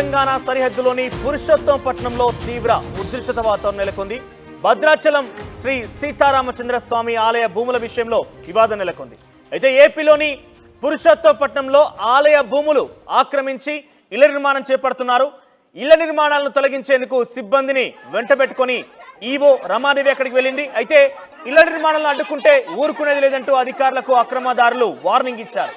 తెలంగాణ సరిహద్దులోని పురుషోత్తంపట్నంలో తీవ్ర ఉద్రిక్తత వాతావరణం నెలకొంది. భద్రాచలం శ్రీ సీతారామచంద్ర స్వామి ఆలయ భూముల విషయంలో వివాదం నెలకొంది. అయితే ఏపీలోని పురుషోత్తంపట్నంలో ఆలయ భూములు ఆక్రమించి ఇళ్ల నిర్మాణం చేపడుతున్నారు. ఇళ్ల నిర్మాణాలను తొలగించేందుకు సిబ్బందిని వెంటబెట్టుకొని ఈవో రమాదేవి అక్కడికి వెళ్ళింది. అయితే ఇళ్ల నిర్మాణాలను అడ్డుకుంటే ఊరుకునేది లేదంటూ అధికారులకు అక్రమదారులు వార్నింగ్ ఇచ్చారు.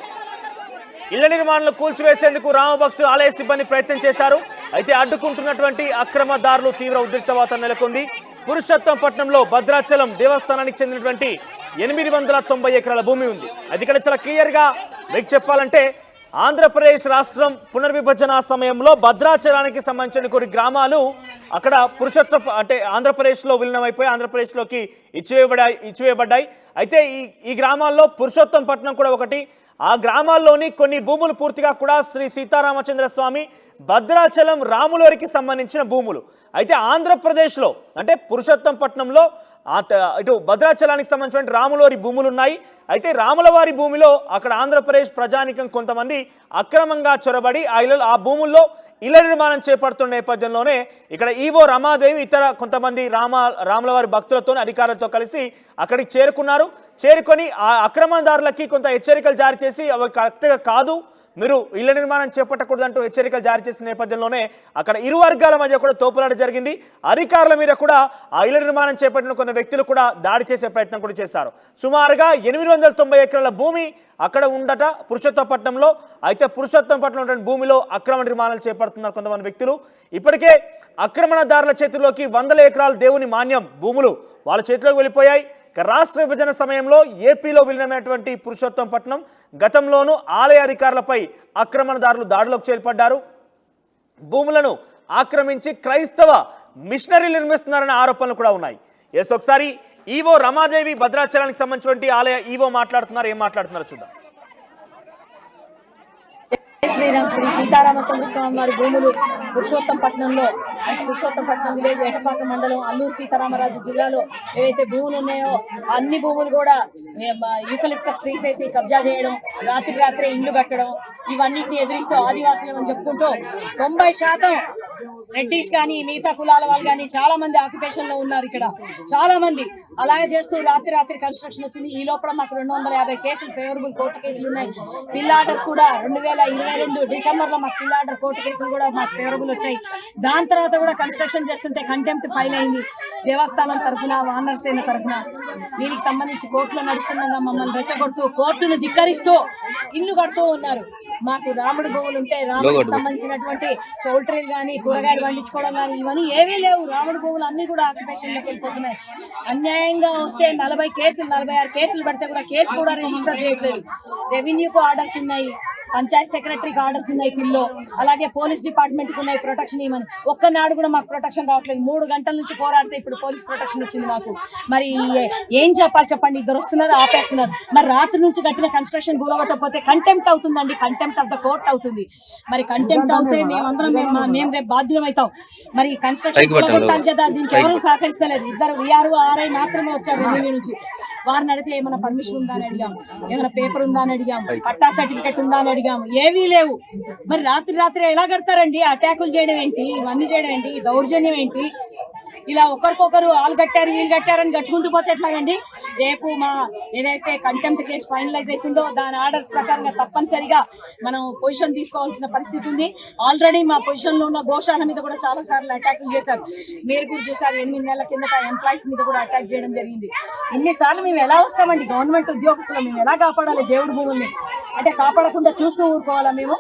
ఇళ్ల నిర్మాణాలను కూల్చివేసేందుకు రామభక్తులు ఆలయ సిబ్బంది ప్రయత్నం చేశారు. అయితే అడ్డుకుంటున్నటువంటి అక్రమదారులు తీవ్ర ఉద్రిక్త వాతావరణం నెలకొంది. పురుషోత్తంపట్నంలో భద్రాచలం దేవస్థానానికి చెందినటువంటి 890 ఎకరాల భూమి ఉంది. అది ఇక్కడ చాలా క్లియర్ గా మీకు చెప్పాలంటే ఆంధ్రప్రదేశ్ రాష్ట్రం పునర్విభజన సమయంలో భద్రాచలానికి సంబంధించిన కొన్ని గ్రామాలు అక్కడ అంటే ఆంధ్రప్రదేశ్లో విలీనమైపోయి ఆంధ్రప్రదేశ్లోకి ఇచ్చివేయబడ్డాయి. అయితే ఈ గ్రామాల్లో పురుషోత్తంపట్నం కూడా ఒకటి. ఆ గ్రామాల్లోని కొన్ని భూములు పూర్తిగా కూడా శ్రీ సీతారామచంద్ర స్వామి భద్రాచలం రాములవారికి సంబంధించిన భూములు. అయితే ఆంధ్రప్రదేశ్లో అంటే పురుషోత్తంపట్నంలో ఇటు భద్రాచలానికి సంబంధించిన రాములవారి భూములు ఉన్నాయి. అయితే రాములవారి భూమిలో అక్కడ ఆంధ్రప్రదేశ్ ప్రజానికం కొంతమంది అక్రమంగా చొరబడి ఆ భూముల్లో ఇళ్ల నిర్మాణం చేపడుతున్న నేపథ్యంలోనే ఇక్కడ ఈవో రమాదేవి ఇతర కొంతమంది రాములవారి భక్తులతో అధికారులతో కలిసి అక్కడికి చేరుకొని ఆ అక్రమదారులకి కొంత హెచ్చరికలు జారీ చేసి అవి కరెక్ట్గా కాదు, మీరు ఇళ్ల నిర్మాణం చేపట్టకూడదంటూ హెచ్చరికలు జారీ చేసిన నేపథ్యంలోనే అక్కడ ఇరు వర్గాల మధ్య కూడా తోపులాట జరిగింది. అధికారుల మీద కూడా ఆ ఇళ్ల నిర్మాణం చేపట్టిన కొన్ని వ్యక్తులు కూడా దాడి చేసే ప్రయత్నం కూడా చేశారు. సుమారుగా 890 ఎకరాల భూమి అక్కడ ఉండట పురుషోత్తంపట్నంలో. అయితే పురుషోత్తంపట్నం భూమిలో అక్రమ నిర్మాణాలు చేపడుతున్నారు కొంతమంది వ్యక్తులు. ఇప్పటికే ఆక్రమణదారుల చేతిలోకి 100 ఎకరాల దేవుని మాన్యం భూములు వాళ్ళ చేతిలోకి వెళ్ళిపోయాయి. రాష్ట్ర విభజన సమయంలో ఏపీలో విలీనమైనటువంటి పురుషోత్తంపట్నం గతంలోనూ ఆలయ అధికారులపై ఆక్రమణదారులు దాడిలోకి చేపడ్డారు. భూములను ఆక్రమించి క్రైస్తవ మిషనరీలు నిర్మిస్తున్నారనే ఆరోపణలు కూడా ఉన్నాయి. ఒకసారి ఈవో రమాదేవి భద్రాచలానికి సంబంధించినటువంటి ఆలయ ఈవో మాట్లాడుతున్నారు. ఏం మాట్లాడుతున్నారో చూద్దాం. శ్రీరామ్ శ్రీ సీతారామచంద్ర స్వామి వారి భూములు పురుషోత్తంపట్నంలో పురుషోత్తంపట్నం విలేజ్ ఏటపాక మండలం అల్లూరు సీతారామరాజు జిల్లాలో ఏవైతే భూములు ఉన్నాయో అన్ని భూములు కూడా యూకలిప్టస్ ట్రీస్ వేసి కబ్జా చేయడం, రాత్రి ఇల్లు కట్టడం, ఇవన్నిటిని ఎదిరిస్తూ ఆదివాసులు అని చెప్పుకుంటూ 90% రెడ్డిస్ కానీ మిగతా కులాల వాళ్ళు కానీ చాలా మంది ఆక్యుపేషన్ లో ఉన్నారు. ఇక్కడ చాలా మంది అలాగే చేస్తూ రాత్రి కన్స్ట్రక్షన్ వచ్చింది. ఈ లోపల మాకు 250 కేసులు ఫేవరబుల్ కోర్టు కేసులు ఉన్నాయి. పిల్ ఆర్డర్స్ కూడా 2022 డిసెంబర్ లో మాకు పిల్ ఆర్డర్ కోర్టు కేసులు కూడా మాకు ఫేవరబుల్ వచ్చాయి. దాని తర్వాత కూడా కన్స్ట్రక్షన్ చేస్తుంటే కంటెంప్ట్ ఫైల్ అయింది. దేవస్థానం తరఫున వానర సేన తరఫున దీనికి సంబంధించి కోర్టులో నడుస్తుండగా మమ్మల్ని రెచ్చగొడుతూ కోర్టును ధిక్కరిస్తూ ఇల్లు కడుతూ ఉన్నారు. మాకు రాముడి భూములు ఉంటే రాముడికి సంబంధించినటువంటి చౌల్ట్రీలు కానీ కూరగాయలు పండించుకోవడం కానీ ఇవన్నీ ఏవీ లేవు. రాముడి భూములు అన్ని కూడా ఆక్యుపేషన్ లోకి వెళ్ళిపోతున్నాయి. అన్యాయంగా వస్తే 46 కేసులు పడితే కూడా కేసు కూడా రిజిస్టర్ చేయట్లేదు. రెవెన్యూకు ఆర్డర్స్ ఉన్నాయి, పంచాయత్ సెక్రటరీకి ఆర్డర్స్ ఉన్నాయి పిల్లో, అలాగే పోలీస్ డిపార్ట్మెంట్ కు ఉన్నాయి ప్రొటెక్షన్ ఇవ్వమని. ఒక్కనాడు కూడా మాకు ప్రొటెక్షన్ రావట్లేదు. 3 గంటల నుంచి పోరాడితే ఇప్పుడు పోలీస్ ప్రొటెక్షన్ వచ్చింది మాకు. మరి ఏం చెప్పండి, ఇద్దరు వస్తున్నారు ఆపేస్తున్నారు. మరి రాత్రి నుంచి కట్టిన కన్స్ట్రక్షన్ కూలగొట్టకపోతే కంటెంప్ట్ అవుతుందండి, కంటెంప్ట్ ఆఫ్ ద కోర్ట్ అవుతుంది. మరి కంటెంప్ట్ అవుతే మేమందరం మేము రేపు బాధ్యులం అవుతాం. మరి కన్స్ట్రక్షన్ కూలగొట్టాలి కదా, దీనికి ఎవరు సహకరిస్తలేదు. ఇద్దరు విఆర్ఓ ఆర్ఐ మాత్రమే వచ్చారు రెవెన్యూ నుంచి. వారిని అడిగితే ఏమైనా పర్మిషన్ ఉందా అని అడిగాము, ఏమైనా పేపర్ ఉందా అని అడిగాము, పట్టా సర్టిఫికెట్ ఉందా అని అడిగాము, ఏవీ లేవు. మరి రాత్రి ఎలా కడతారండి? అటాకులు చేయడం ఏంటి, ఇవన్నీ చేయడం ఏంటి, దౌర్జన్యం ఏంటి? ఇలా ఒకరికొకరు వాళ్ళు కట్టారు వీళ్ళు కట్టారని కట్టుకుంటూ పోతే ఎట్లాగండి? రేపు మా ఏదైతే కంటెంప్ట్ కేసు ఫైనలైజ్ అవుతుందో దాని ఆర్డర్స్ ప్రకారంగా తప్పనిసరిగా మనం పొజిషన్ తీసుకోవాల్సిన పరిస్థితి ఉంది. ఆల్రెడీ మా పొజిషన్ లో ఉన్న గోశాల మీద కూడా చాలా సార్లు అటాకులు చేశారు. మీరు కూడా చూసారు, 8 నెలల కిందట ఎంప్లాయీస్ మీద కూడా అటాక్ చేయడం జరిగింది. ఇన్నిసార్లు మేము ఎలా వస్తామండి? గవర్నమెంట్ ఉద్యోగస్తులు మేము ఎలా కాపాడాలి దేవుడి భూముల్ని? అంటే కాపాడకుండా చూస్తూ ఊరుకోవాలా మేము?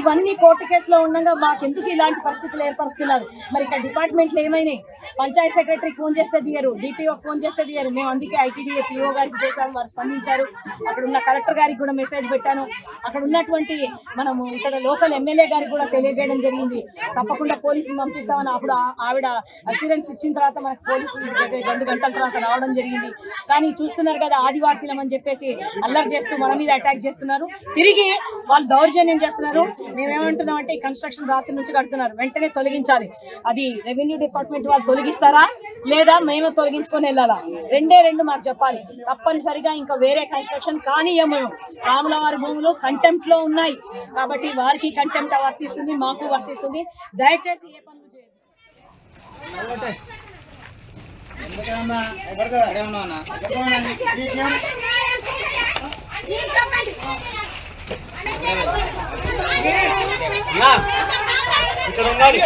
ఇవన్నీ కోర్టు కేసులో ఉండగా మాకెందుకు ఇలాంటి పరిస్థితులు ఏర్పరుస్తున్నారు? మరి ఇక్కడ డిపార్ట్మెంట్లు ఏమైనాయి? పంచాయత్ సెక్రటరీకి ఫోన్ చేస్తే దియరు, డిపిఓకి ఫోన్ చేస్తే దియరు. మేము అందుకే ఐటీడీఏ పిఓ గారికి చేశాము, వారు స్పందించారు. అక్కడ ఉన్న కలెక్టర్ గారికి కూడా మెసేజ్ పెట్టాను. అక్కడ ఉన్నటువంటి మనము ఇక్కడ లోకల్ ఎమ్మెల్యే గారికి కూడా తెలియజేయడం జరిగింది. తప్పకుండా పోలీసులు పంపిస్తామని అప్పుడు ఆవిడ అష్యూరెన్స్ ఇచ్చిన తర్వాత మనకు పోలీసులు 2 గంటల తర్వాత రావడం జరిగింది. కానీ చూస్తున్నారు కదా, ఆదివాసీలం అని చెప్పేసి అల్లరి చేస్తూ మన మీద అటాక్ చేస్తున్నారు. తిరిగి వాళ్ళు దౌర్జన్యం చేస్తున్నారు. మేమేమంటున్నాం అంటే ఈ కన్స్ట్రక్షన్ రాత్రి నుంచి కడుతున్నారు, వెంటనే తొలగించాలి. అది రెవెన్యూ డిపార్ట్మెంట్ వాళ్ళు తొలగిస్తారా లేదా మేము తొలగించుకొని వెళ్ళాలా? రెండే రెండు మాకు చెప్పాలి. తప్పనిసరిగా ఇంకా వేరే కన్స్ట్రక్షన్ కానీయము. రాముల వారి భూములు కంటెంప్ట్ లో ఉన్నాయి కాబట్టి వారికి కంటెంప్ట్ వర్తిస్తుంది, మాకు వర్తిస్తుంది. దయచేసి ఏ పనులు చేయండి. ఇక్కడ ఉండాలి.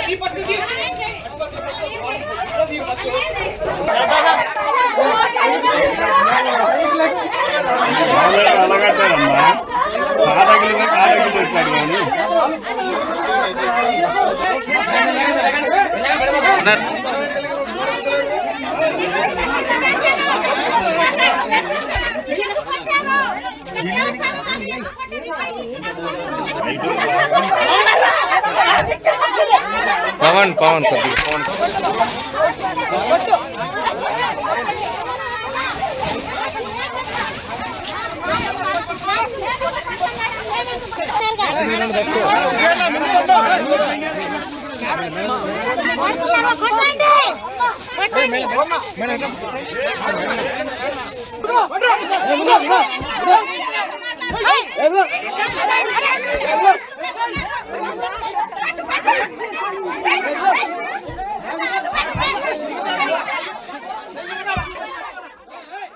అలాగట్టారమ్మా కాదగిలిగా కాదగిలి వచ్చాడు కానీ పవన్ పవన్ పవన్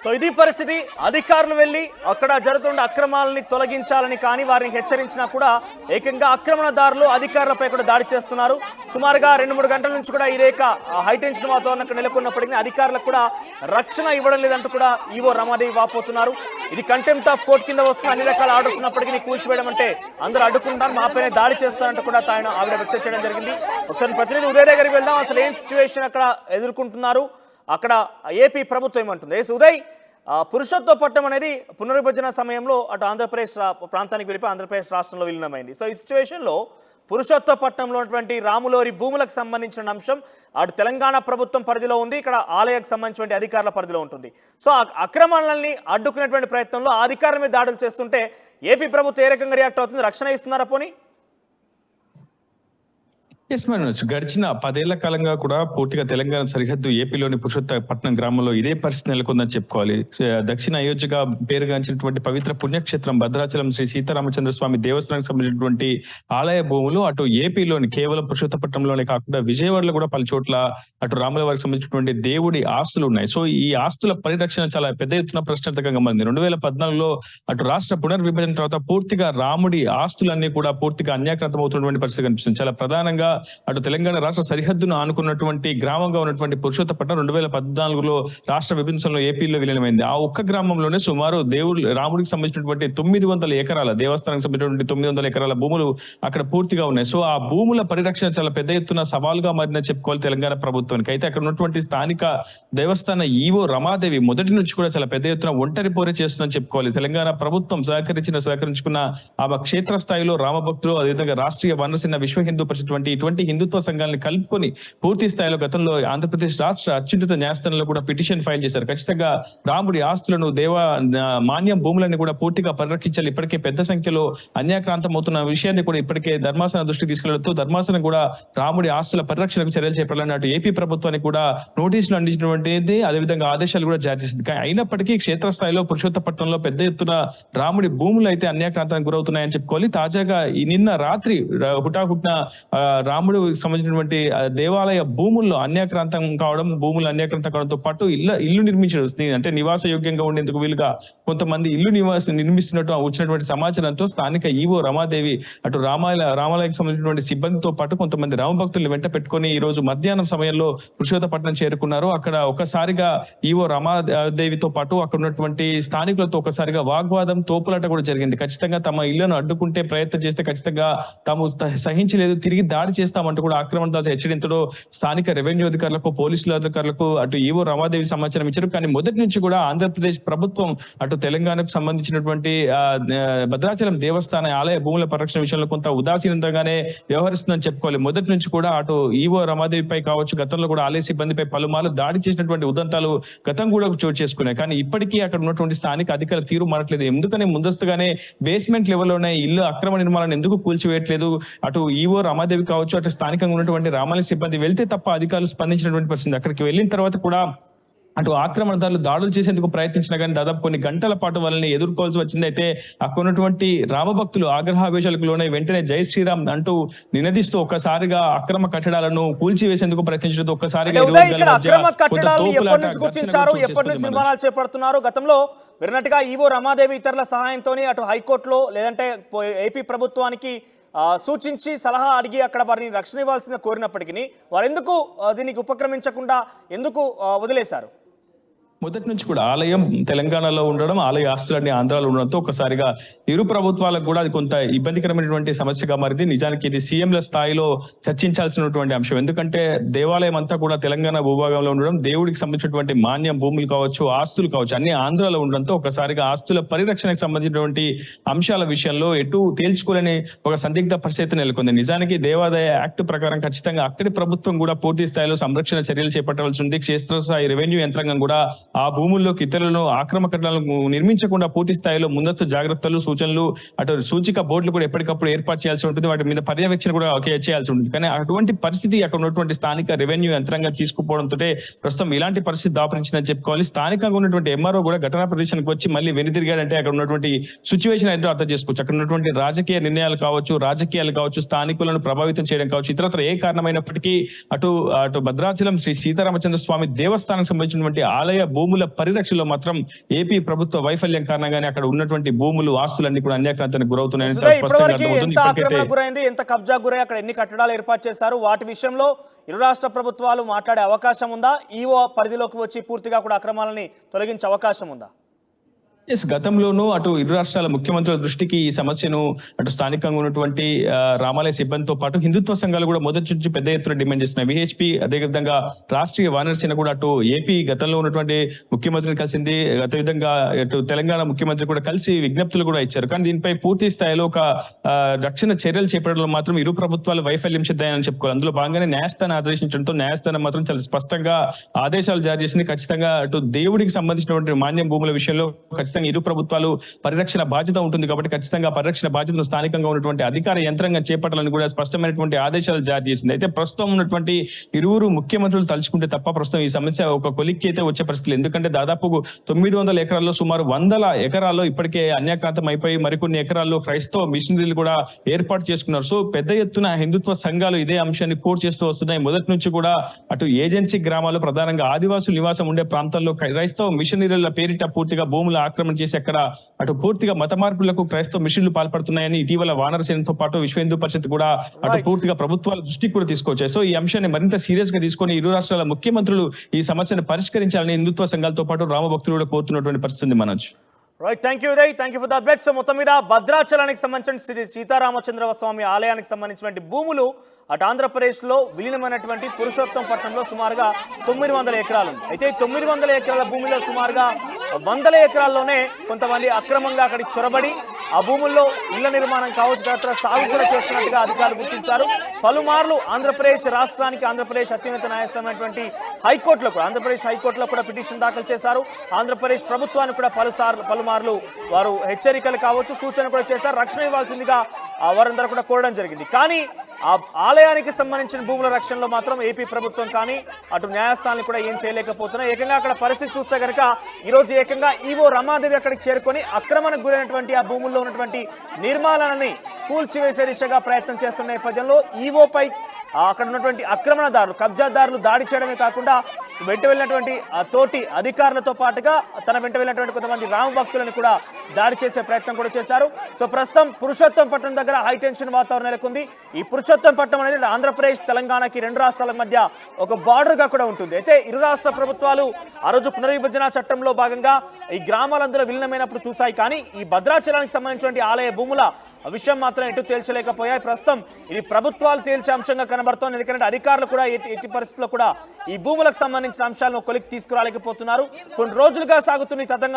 సో ఇది పరిస్థితి. అధికారులు వెళ్ళి అక్కడ జరుగుతున్న అక్రమాలని తొలగించాలని కానీ వారిని హెచ్చరించినా కూడా ఏకంగా ఆక్రమణదారులు అధికారులపై కూడా దాడి చేస్తున్నారు. సుమారుగా 2-3 గంటల నుంచి కూడా ఈ రేఖ హైటెన్షన్ వాతావరణం నెలకొన్నప్పటికీ అధికారులకు కూడా రక్షణ ఇవ్వడం లేదంటూ కూడా ఈవో రమాదేవి వాపోతున్నారు. ఇది కంటెంప్ట్ ఆఫ్ కోర్ట్ కింద వస్తున్న అన్ని రకాల ఆర్డర్స్ ఉన్నప్పటికీ కూల్చివేయడం అంటే అందరూ అడ్డుకుంటారు, మాపైనే దాడి చేస్తారంటూ కూడా ఆవిడ వ్యక్తం చేయడం జరిగింది. ఒకసారి ప్రతినిధి ఉదయ్ దగ్గరికి వెళ్దాం. అసలు ఏం సిచ్యువేషన్ అక్కడ ఎదుర్కొంటున్నారు, అక్కడ ఏపీ ప్రభుత్వం ఏమంటుంది? ఉదయ్, పురుషోత్తపట్నం అనేది పునర్విభజన సమయంలో అటు ఆంధ్రప్రదేశ్ ప్రాంతానికి వెళ్ళిపోయి ఆంధ్రప్రదేశ్ రాష్ట్రంలో విలీనమైంది. సో ఈ సిచ్యువేషన్లో పురుషోత్తపట్నంలో ఉన్నటువంటి రాములోరి భూములకు సంబంధించిన అంశం అటు తెలంగాణ ప్రభుత్వం పరిధిలో ఉంది, ఇక్కడ ఆలయకు సంబంధించిన అధికారుల పరిధిలో ఉంటుంది. సో అక్రమాలని అడ్డుకునేటువంటి ప్రయత్నంలో ఆ అధికారుల మీద దాడులు చేస్తుంటే ఏపీ ప్రభుత్వం ఏ రకంగా రియాక్ట్ అవుతుంది? రక్షణ ఇస్తున్నారా పోనీ? ఎస్ మనోజ్, గడిచిన 10 ఏళ్ల కాలంగా కూడా పూర్తిగా తెలంగాణ సరిహద్దు ఏపీలోని పురుషోత్తపట్నం గ్రామంలో ఇదే పరిస్థితి నెలకొందని చెప్పుకోవాలి. దక్షిణ అయోధ్యగా పేరుగాంచినటువంటి పవిత్ర పుణ్యక్షేత్రం భద్రాచలం శ్రీ సీతారామచంద్ర స్వామి దేవస్థానానికి సంబంధించినటువంటి ఆలయ భూములు అటు ఏపీలోని కేవలం పురుషోత్తపట్నంలోనే కాకుండా విజయవాడలో కూడా పలు చోట్ల అటు రాముల వారికి సంబంధించినటువంటి దేవుడి ఆస్తులు ఉన్నాయి. సో ఈ ఆస్తుల పరిరక్షణ చాలా పెద్ద ఎత్తున ప్రశ్నార్థకంగా మారింది. 2014లో అటు రాష్ట్ర పునర్విభజన తర్వాత పూర్తిగా రాముడి ఆస్తులన్నీ కూడా పూర్తిగా అన్యాక్రాంతం అవుతున్నటువంటి పరిస్థితి కనిపిస్తుంది. చాలా ప్రధానంగా అటు తెలంగాణ రాష్ట్ర సరిహద్దును ఆనుకున్నటువంటి గ్రామంగా ఉన్నటువంటి పురుషోత్తపట్నం 2014లో రాష్ట్ర విభజనలో ఏపీలో విలీనమైంది. ఆ ఒక్క గ్రామంలోనే సుమారు రాముడికి సంబంధించినటువంటి 900 ఎకరాల దేవస్థానానికి సంబంధించినటువంటి 900 ఎకరాల భూములు అక్కడ పూర్తిగా ఉన్నాయి. సో ఆ భూముల పరిరక్షణ చాలా పెద్ద ఎత్తున సవాలుగా మారిందని చెప్పుకోవాలి తెలంగాణ ప్రభుత్వానికి. అయితే అక్కడ ఉన్నటువంటి స్థానిక దేవస్థాన ఈవో రమాదేవి మొదటి నుంచి కూడా చాలా పెద్ద ఎత్తున ఒంటరి పోరే చేస్తుందని చెప్పుకోవాలి. తెలంగాణ ప్రభుత్వం సహకరించుకున్న ఆ క్షేత్ర స్థాయిలో రామభక్తులు, అదేవిధంగా రాష్ట్రీయ వనరసేన, విశ్వ హిందూ పరిషత్ వంటి ఇటువంటి హిందుత్వ సంఘాలను కలుపుకొని పూర్తి స్థాయిలో గతంలో ఆంధ్రప్రదేశ్ రాష్ట్ర అత్యున్నత న్యాయస్థానంలో కూడా పిటిషన్ ఫైల్ చేశారు. ఖచ్చితంగా రాముడి ఆస్తులను మాన్యం భూములను కూడా పూర్తిగా పరిరక్షించాలి. ఇప్పటికే పెద్ద సంఖ్యలో అన్యాక్రాంతం అవుతున్న విషయాన్ని కూడా ఇప్పటికే ధర్మాసనం దృష్టికి తీసుకెళ్లడంతో ధర్మాసనం కూడా రాముడి ఆస్తుల పరిరక్షణకు చర్యలు చేపట్టాలని అటు ఏపీ ప్రభుత్వానికి కూడా నోటీసులు అందించినటువంటిది, అదేవిధంగా ఆదేశాలు కూడా జారీ చేసింది. కానీ అయినప్పటికీ క్షేత్రస్థాయిలో పురుషోత్తపట్నంలో పెద్ద ఎత్తున రాముడి భూములు అయితే అన్యాక్రాంతానికి గురవుతున్నాయని చెప్పుకోవాలి. తాజాగా ఈ నిన్న రాత్రి హుటాహుటిన రాముడు సంబంధించినటువంటి దేవాలయ భూముల్లో అన్యాక్రాంతం కావడం, భూములు అన్యాక్రాంతం కావడంతో పాటు ఇల్లు నిర్మించడం, అంటే నివాస యోగ్యంగా ఉండేందుకు వీలుగా కొంతమంది ఇల్లు నిర్మిస్తున్నట్టు వచ్చినటువంటి సమాచారంతో స్థానిక ఈవో రమాదేవి అటు రామాలయానికి సంబంధించినటువంటి సిబ్బందితో పాటు కొంతమంది రామభక్తులను వెంట పెట్టుకుని ఈ రోజు మధ్యాహ్నం సమయంలో పురుషోత్తపట్నం చేరుకున్నారు. అక్కడ ఒకసారిగా ఈవో రమాదేవితో పాటు అక్కడ ఉన్నటువంటి స్థానికులతో ఒకసారిగా వాగ్వాదం, తోపులాట కూడా జరిగింది. ఖచ్చితంగా తమ ఇళ్లను అడ్డుకుంటే ప్రయత్నం చేస్తే ఖచ్చితంగా తాము సహించలేదు, తిరిగి దాడి చేస్తామంటూ కూడా ఆక్రమణదాత హెచ్చరించడం స్థానిక రెవెన్యూ అధికారులకు, పోలీసుల అధికారులకు అటు ఈవో రమాదేవి సమాచారం ఇచ్చారు. కానీ మొదటి నుంచి కూడా ఆంధ్రప్రదేశ్ ప్రభుత్వం అటు తెలంగాణకు సంబంధించినటువంటి భద్రాచలం దేవస్థాన ఆలయ భూముల పరిరక్షణ విషయంలో కొంత ఉదాసీనంగానే వ్యవహరిస్తుందని చెప్పుకోవాలి. మొదటి నుంచి కూడా అటు ఈవో రమాదేవిపై కావచ్చు, గతంలో కూడా ఆలయ సిబ్బందిపై పలుమార్లు దాడి చేసినటువంటి ఉదంతాలు గతం కూడా చోటు చేసుకున్నాయి. కానీ ఇప్పటికీ అక్కడ ఉన్నటువంటి స్థానిక అధికారుల తీరు మారట్లేదు. ఎందుకని ముందస్తుగానే బేస్మెంట్ లెవెల్లోనే ఇల్లు అక్రమ నిర్మాణాన్ని ఎందుకు కూల్చివేయట్లేదు? అటు ఈవో రమాదేవి కావచ్చు, కావచ్చు, అటు స్థానికంగా ఉన్నటువంటి రామాలయ సిబ్బంది వెళ్తే తప్ప అధికారులు స్పందించినటువంటి పరిస్థితి. అక్కడికి వెళ్ళిన తర్వాత కూడా అటు ఆక్రమణదారులు దాడులు చేసేందుకు ప్రయత్నించినా కానీ దాదాపు కొన్ని గంటల పాటు వాళ్ళని ఎదుర్కోవాల్సి వచ్చింది. అయితే అక్కడ ఉన్నటువంటి రామభక్తులు ఆగ్రహావేశాలకు లోనై వెంటనే జై శ్రీరామ్ అంటూ నినదిస్తూ ఒక్కసారిగా అక్రమ కట్టడాలను కూల్చివేసేందుకు ప్రయత్నించడంతో ఒక్కసారిగా అక్రమ కట్టడాలను ఎప్పటి నుంచి గుర్తించారు, ఎప్పటి నుంచి నిర్మాణాలు చేపడుతున్నారు? గతంలో విన్నట్టుగా ఈవో రమాదేవి ఇతరుల సహాయంతో అటు హైకోర్టులో లేదంటే ఏపీ ప్రభుత్వానికి సూచించి సలహా అడిగి అక్కడ వారిని రక్షణ ఇవ్వాల్సిందిగా కోరినప్పటికీ వారు ఎందుకు దీనికి ఉపక్రమించకుండా ఎందుకు వదిలేశారు? మొదటి నుంచి కూడా ఆలయం తెలంగాణలో ఉండడం, ఆలయ ఆస్తులన్నీ ఆంధ్రాలో ఉండడంతో ఒకసారిగా ఇరు ప్రభుత్వాలకు కూడా అది కొంత ఇబ్బందికరమైనటువంటి సమస్యగా మారింది. నిజానికి ఇది సీఎంల స్థాయిలో చర్చించాల్సినటువంటి అంశం. ఎందుకంటే దేవాలయం అంతా కూడా తెలంగాణ భూభాగంలో ఉండడం, దేవుడికి సంబంధించినటువంటి మాన్యం భూములు కావచ్చు, ఆస్తులు కావచ్చు అన్ని ఆంధ్రాలో ఉండడంతో ఒకసారిగా ఆస్తుల పరిరక్షణకు సంబంధించినటువంటి అంశాల విషయంలో ఎటు తేల్చుకోలేని ఒక సందిగ్ధ పరిస్థితి నెలకొంది. నిజానికి దేవాదాయ యాక్ట్ ప్రకారం ఖచ్చితంగా అక్కడి ప్రభుత్వం కూడా పూర్తి స్థాయిలో సంరక్షణ చర్యలు చేపట్టవలసి ఉంది. క్షేత్రస్థాయి రెవెన్యూ యంత్రాంగం కూడా ఆ భూముల్లోకి ఇతరులను ఆక్రమ కట్టడాలను నిర్మించకుండా పూర్తి స్థాయిలో ముందస్తు జాగ్రత్తలు, సూచనలు, అటు సూచిక బోర్డులు కూడా ఎప్పటికప్పుడు ఏర్పాటు చేయాల్సి ఉంటుంది. వాటి మీద పర్యవేక్షణ కూడా చేయాల్సి ఉంటుంది. కానీ అటువంటి పరిస్థితి అక్కడ ఉన్నటువంటి స్థానిక రెవెన్యూ యంత్రాంగం తీసుకుపోవడంతో ప్రస్తుతం ఇలాంటి పరిస్థితి దాపరించిందని చెప్పుకోవాలి. స్థానికంగా ఉన్నటువంటి ఎంఆర్ఓ కూడా ఘటనా ప్రదేశానికి వచ్చి మళ్ళీ వెనుతిరిగాడంటే అక్కడ ఉన్నటువంటి సిచ్యువేషన్ ఏంటో అర్థం చేసుకోవచ్చు. అక్కడ ఉన్నటువంటి రాజకీయ నిర్ణయాలు కావచ్చు, రాజకీయాలు కావచ్చు, స్థానికులను ప్రభావితం చేయడం కావచ్చు, ఇతరత్ర ఏ కారణమైనప్పటికీ అటు భద్రాచలం శ్రీ సీతారామచంద్ర స్వామి దేవస్థానానికి సంబంధించినటువంటి ఆలయ భూముల పరిరక్షణలో మాత్రం ఏపీ ప్రభుత్వ వైఫల్యం కారణంగానే అక్కడ ఉన్నటువంటి భూములు, ఆస్తులన్నీ కూడా అన్యాక్రాంతానికి గురవుతున్నాయని గురైంది. ఎంత కబ్జా గురై అక్కడ ఎన్ని కట్టడాలు ఏర్పాటు చేశారు, వాటి విషయంలో ఇరు రాష్ట్ర ప్రభుత్వాలు మాట్లాడే అవకాశం ఉందా? ఈవో పరిధిలోకి వచ్చి పూర్తిగా కూడా అక్రమాలని తొలగించే అవకాశం ఉందా? గతంలోనూ అటు ఇరు రాష్ట్రాల ముఖ్యమంత్రుల దృష్టికి ఈ సమస్యను అటు స్థానికంగా ఉన్నటువంటి రామాలయ సిబ్బందితో పాటు హిందుత్వ సంఘాలు కూడా మొదటి నుంచి పెద్ద ఎత్తున డిమాండ్ చేస్తున్నాయి. విహెచ్పి అదేవిధంగా రాష్ట్రీయ వానర సేన కూడా అటు ఏపీ గతంలో ఉన్నటువంటి ముఖ్యమంత్రిని కలిసింది, అదేవిధంగా అటు తెలంగాణ ముఖ్యమంత్రి కూడా కలిసి విజ్ఞప్తులు కూడా ఇచ్చారు. కానీ దీనిపై పూర్తి స్థాయిలో ఒక రక్షణ చర్యలు చేపట్టడంలో మాత్రం ఇరు ప్రభుత్వాలు వైఫల్యం చెందాయని చెప్పుకోవాలి. అందులో భాగంగానే న్యాయస్థానం ఆదేశించడంతో న్యాయస్థానం మాత్రం చాలా స్పష్టంగా ఆదేశాలు జారీ చేసింది. ఖచ్చితంగా అటు దేవుడికి సంబంధించినటువంటి మాన్యం భూముల విషయంలో ఖచ్చితంగా ఇరు ప్రభుత్వాలు పరిరక్షణ బాధ్యత ఉంటుంది కాబట్టి ఖచ్చితంగా పరిరక్షణ బాధ్యతను స్థానికంగా ఉన్నటువంటి అధికార యంత్రాంగం చేపట్టాలని కూడా స్పష్టమైనటువంటి ఆదేశాలు జారీ చేసింది. అయితే ప్రస్తుతం ఉన్నటువంటి ఇరువురు ముఖ్యమంత్రులు తలుచుకుంటే తప్ప ప్రస్తుతం ఈ సమస్య ఒక కొలిక్కి అయితే వచ్చే పరిస్థితులు. ఎందుకంటే దాదాపు 900 ఎకరాల్లో సుమారు 100 ఎకరాల్లో ఇప్పటికే అన్యాక్రాంతం అయిపోయి మరికొన్ని ఎకరాల్లో క్రైస్తవ మిషనరీలు కూడా ఏర్పాటు చేసుకున్నారు. సో పెద్ద ఎత్తున హిందుత్వ సంఘాలు ఇదే అంశాన్ని కోట్ చేస్తూ వస్తున్నాయి. మొదటి నుంచి కూడా అటు ఏజెన్సీ గ్రామాల్లో ప్రధానంగా ఆదివాసులు నివాసం ఉండే ప్రాంతాల్లో క్రైస్తవ మిషనరీల పేరిట పూర్తిగా భూముల ఆక్రమణ చేసి అక్కడ అటు పూర్తిగా మత మార్పులకు క్రైస్తవ మిషన్లు పాల్పడుతున్నాయని ఇటీవల వానర సేనతో పాటు విశ్వ హిందూ పరిషత్ కూడా అటు పూర్తిగా ప్రభుత్వాల దృష్టికి కూడా తీసుకొచ్చాయి. సో ఈ అంశాన్ని మరింత సీరియస్ గా తీసుకొని ఇరు రాష్ట్రాల ముఖ్యమంత్రులు ఈ సమస్యను పరిష్కరించాలని హిందుత్వ సంఘాలతో పాటు రామభక్తులు కూడా కోరుతున్నటువంటి పరిస్థితి Manoj. Right, thank you Uday, thank you for the update. So మొత్తం మీద భద్రాచలానికి సంబంధించిన శ్రీ సీతారామచంద్ర స్వామి ఆలయానికి సంబంధించినటువంటి భూములు అటు ఆంధ్రప్రదేశ్లో విలీనమైనటువంటి పురుషోత్తంపట్నంలో సుమారుగా 900 ఎకరాలు ఉంది. అయితే 900 ఎకరాల భూమిలో సుమారుగా 100 ఎకరాల్లోనే కొంతమంది అక్రమంగా అక్కడికి చొరబడి ఆ భూముల్లో ఇళ్ల నిర్మాణం కావచ్చు, తదితర సాగు కూడా చేస్తున్నట్టుగా అధికారులు గుర్తించారు. పలుమార్లు ఆంధ్రప్రదేశ్ రాష్ట్రానికి ఆంధ్రప్రదేశ్ అత్యున్నత న్యాయస్థానమైనటువంటి హైకోర్టులో కూడా ఆంధ్రప్రదేశ్ హైకోర్టులో కూడా పిటిషన్ దాఖలు చేశారు. ఆంధ్రప్రదేశ్ ప్రభుత్వానికి కూడా పలుమార్లు వారు హెచ్చరికలు కావచ్చు, సూచనలు కూడా చేశారు. రక్షణ ఇవ్వాల్సిందిగా వారందరూ కూడా కోరడం జరిగింది. కానీ ఆ ఆలయానికి సంబంధించిన భూముల రక్షణలో మాత్రం ఏపీ ప్రభుత్వం కానీ అటు న్యాయస్థానాలు కూడా ఏం చేయలేకపోతున్నాయి. ఏకంగా అక్కడ పరిస్థితి చూస్తే కనుక ఈరోజు ఏకంగా ఈవో రమాదేవి అక్కడికి చేరుకొని అక్రమణకు గురైనటువంటి ఆ భూముల్లో ఉన్నటువంటి నిర్మాణాలని కూల్చివేసే దిశగా ప్రయత్నం చేస్తున్న నేపథ్యంలో ఈవోపై అక్కడ ఉన్నటువంటి ఆక్రమణదారులు, కబ్జాదారులు దాడి చేయడమే కాకుండా వెంట వెళ్ళినటువంటి తోటి అధికారులతో పాటుగా తన వెంట వెళ్ళినటువంటి కొంతమంది రామభక్తులను కూడా దాడి చేసే ప్రయత్నం కూడా చేశారు. సో ప్రస్తుతం పురుషోత్తంపట్నం దగ్గర హైటెన్షన్ వాతావరణం నెలకొంది. ఈ పురుషోత్తంపట్నం అనేది ఆంధ్రప్రదేశ్ తెలంగాణకి 2 రాష్ట్రాల మధ్య ఒక బార్డర్గా కూడా ఉంటుంది. అయితే ఇరు రాష్ట్ర ప్రభుత్వాలు ఆ రోజు పునర్విభజన చట్టంలో భాగంగా ఈ గ్రామాలందరూ విలీనమైనప్పుడు చూశాయి. కానీ ఈ భద్రాచలానికి సంబంధించినటువంటి ఆలయ భూముల విషయం మాత్రం ఎటు తేల్చలేకపోయాయి. ప్రస్తుతం ఇది ప్రభుత్వాలు తేల్చే అంశంగా కనబడుతోంది. ఎందుకంటే అధికారులు కూడా ఎట్టి పరిస్థితుల్లో కూడా ఈ భూములకు సంబంధించిన అంశాలను కొలిక్కి తీసుకురాలేకపోతున్నారు. కొన్ని రోజులుగా సాగుతున్న